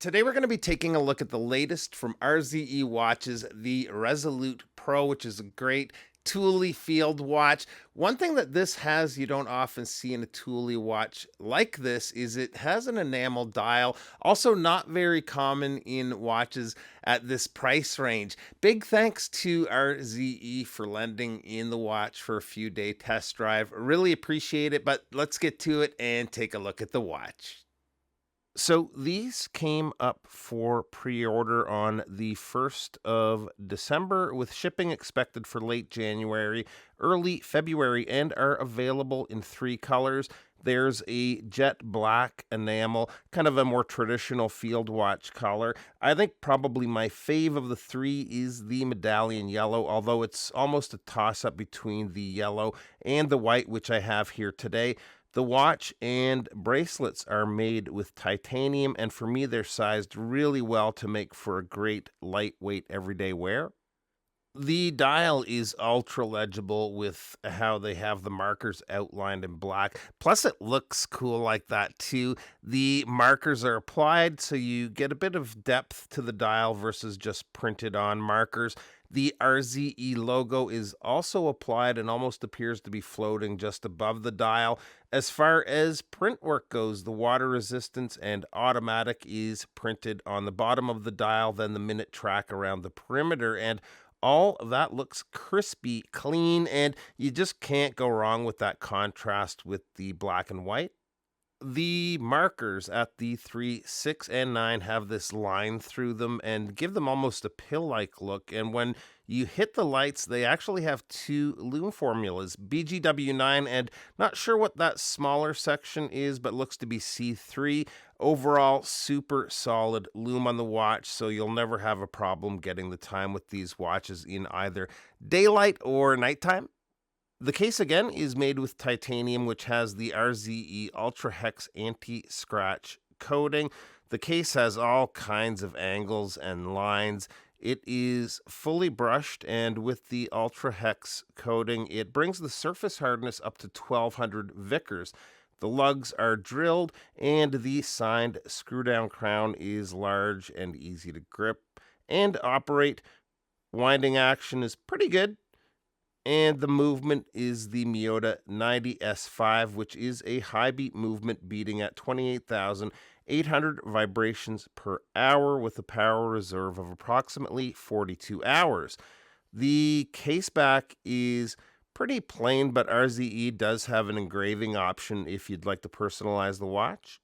Today we're going to be taking a look at the latest from RZE Watches, the Resolute Pro, which is a great Thule field watch. One thing that this has you don't often see in a Thule watch like this is it has an enamel dial, also not very common in watches at this price range. Big thanks to RZE for lending in the watch for a few day test drive. Really appreciate it, but let's get to it and take a look at the watch. So these came up for pre-order on the 1st of December with shipping expected for late January, early February, and are available in three colors. There's a jet black enamel, kind of a more traditional field watch color. I think probably my fave of the three is the medallion yellow, although it's almost a toss-up between the yellow and the white, which I have here today. The watch and bracelets are made with titanium, and for me, they're sized really well to make for a great lightweight everyday wear. The dial is ultra legible with how they have the markers outlined in black. Plus, it looks cool like that too. The markers are applied, so you get a bit of depth to the dial versus just printed on markers. The RZE logo is also applied and almost appears to be floating just above the dial. As far as print work goes, the water resistance and automatic is printed on the bottom of the dial, then the minute track around the perimeter, and all of that looks crispy, clean, and you just can't go wrong with that contrast with the black and white. The markers at the 3, 6, and 9 have this line through them and give them almost a pill-like look. And when you hit the lights, they actually have two lume formulas, BGW9, and not sure what that smaller section is, but looks to be C3. Overall, super solid lume on the watch, so you'll never have a problem getting the time with these watches in either daylight or nighttime. The case again is made with titanium, which has the RZE Ultra Hex anti-scratch coating. The case has all kinds of angles and lines. It is fully brushed, and with the Ultra Hex coating, it brings the surface hardness up to 1200 Vickers. The lugs are drilled, and the signed screw-down crown is large and easy to grip and operate. Winding action is pretty good. And the movement is the Miyota 90S5, which is a high beat movement beating at 28,800 vibrations per hour with a power reserve of approximately 42 hours. The case back is pretty plain, but RZE does have an engraving option if you'd like to personalize the watch.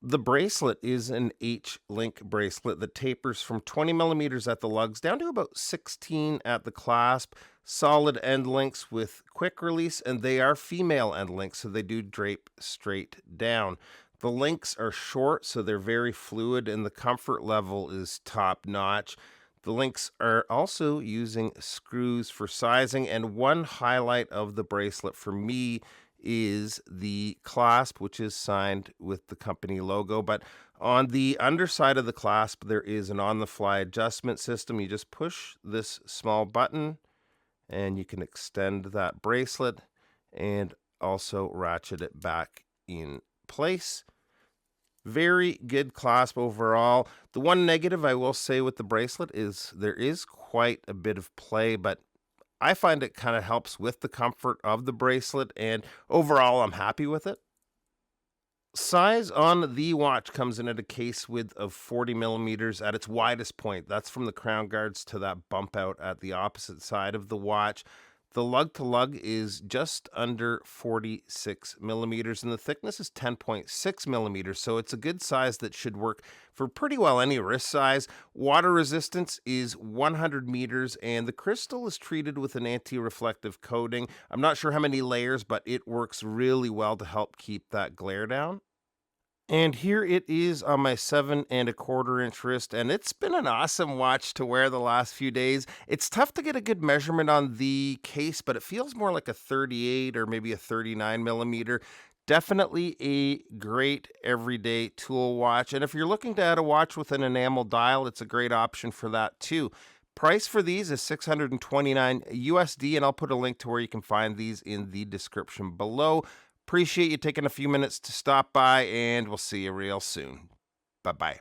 The bracelet is an H-link bracelet that tapers from 20 millimeters at the lugs down to about 16 at the clasp. Solid end links with quick release, and they are female end links, so they do drape straight down. The links are short, so they're very fluid, and the comfort level is top notch. The links are also using screws for sizing, and one highlight of the bracelet for me is the clasp, which is signed with the company logo. But on the underside of the clasp, there is an on-the-fly adjustment system. You just push this small button, and you can extend that bracelet and also ratchet it back in place. Very good clasp overall. The one negative I will say with the bracelet is there is quite a bit of play, but I find it kind of helps with the comfort of the bracelet, and overall I'm happy with it. Size on the watch comes in at a case width of 40 millimeters at its widest point. That's from the crown guards to that bump out at the opposite side of the watch. The lug to lug is just under 46 millimeters, and the thickness is 10.6 millimeters, so it's a good size that should work for pretty well any wrist size. Water resistance is 100 meters, and the crystal is treated with an anti-reflective coating. I'm not sure how many layers, but it works really well to help keep that glare down. And here it is on my 7.25-inch wrist, and it's been an awesome watch to wear the last few days. It's tough to get a good measurement on the case, but it feels more like a 38 or maybe a 39 millimeter. Definitely a great everyday tool watch. And if you're looking to add a watch with an enamel dial, it's a great option for that too. Price for these is $629 USD, and I'll put a link to where you can find these in the description below. Appreciate you taking a few minutes to stop by, and we'll see you real soon. Bye-bye.